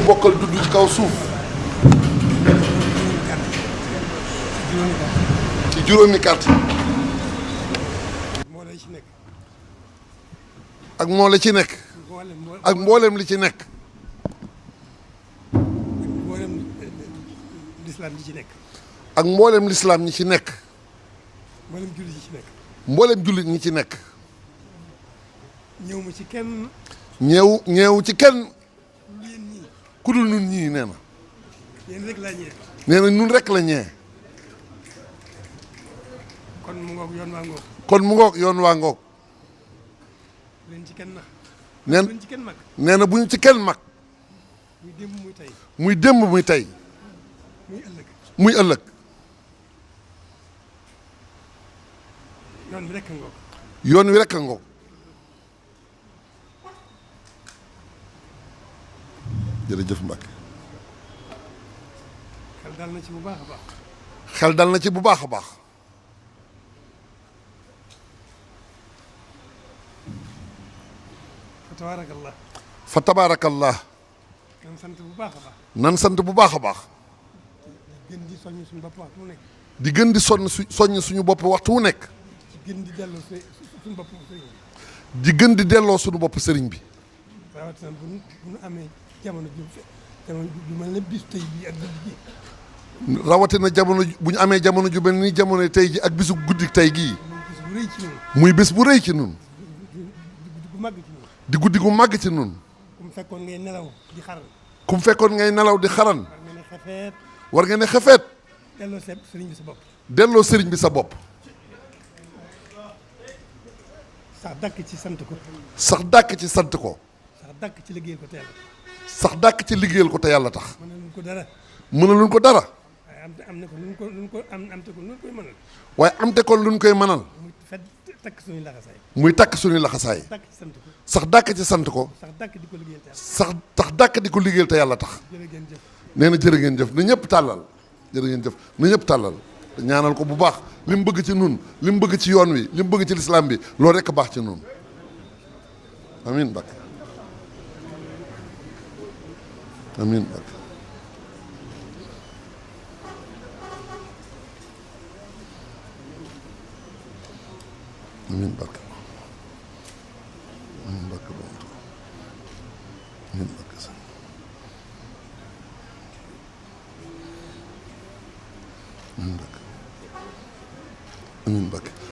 ñu bokkal dudd ci kaw suuf ci juróomi carte ak moo la ci nekk ak mboolem li ci nekk ak mboolem lislaam ñi ci nekk mboolem jullit ñi ci nekk ñëw ma ci kenn ñeewu ci kenn ku dul nun ñii nee na yéen rek laa ñëwee nee na nun rek la ñee kon mu ngoog yoon waa ngoog kon mu ngoog yoon waa ngoog leen ci kenn nax neen leen ci kenn mag nee na bu ñu ci kenn mag muy démb muy tey muy démb muy tey muy ëllëg muy ëllëg yoon bi rek a ngoog yoon wi rek a ngoog jërëjëf Mbacke xel dal na ci bu baax a baax xel dal na ci bu baax a baax fa tabaarakallah fa tabaarakallah nan sant bu baax a baax nan sant bu baax a baax gën di soññ suñu bopp waxtu wu nekk di gën di soññ suñu bopp waxtu wu nekk ci gën di delloo suñu bopp sëriñ bi di gën di delloo suñu bopp sëriñ bi rawatina bu ñu amee jamono ju mel ne bis tey bii ak guddi gi rawatina jamono bu ñu amee jamono ju mel ni jamono tey ji ak bisu guddi tey gii muy bis bu rëy ci muy bés bu rëy ci ñun nun guddi gu màgg ci ñun di guddi gu màgg ci nun ku mu fekkoon ngay nelaw di xaral ku mu fekkoon ngay nelaw di xaran war nga ne xefeet war nga ne xefeet delloo sëriñ bi sa bopp delloo sëriñ bi sa bopp sax dàkk ci sant ko sax dàkk ci sant ko sax dàkk ci liggéeyal ko teel sax dàkk ci liggéeyal ko te yàlla tax mënaluñ ko dara mënaluñ ko dara waaye am na ko luñ ko am te ko luñ koy mënal waaye am te kon luñ koy mënal muy fet takk suñuy laxasaay muy takk suñuy laxasaay dàkk ci sant ko sax dàkk ci sant ko sax dàkk di ko liggéeyal teel sax dàkk di ko liggéeyal te yàlla tax jërë ngeen jëf nee na jërë ngeen jëf na ñëpp tàllal jërë ngeen jëf na ñëpp tàllal te ñaanal ko bu baax li mu bëgg ci nun li mu bëgg ci yoon wi li mu bëgg ci lislaam bi loolu rekk baax ci nun amiin Mbacke amiin Mbacke amiin Mbacke amiin Mbacke amiin Mbacke amiin Mbacke amiin Mbacke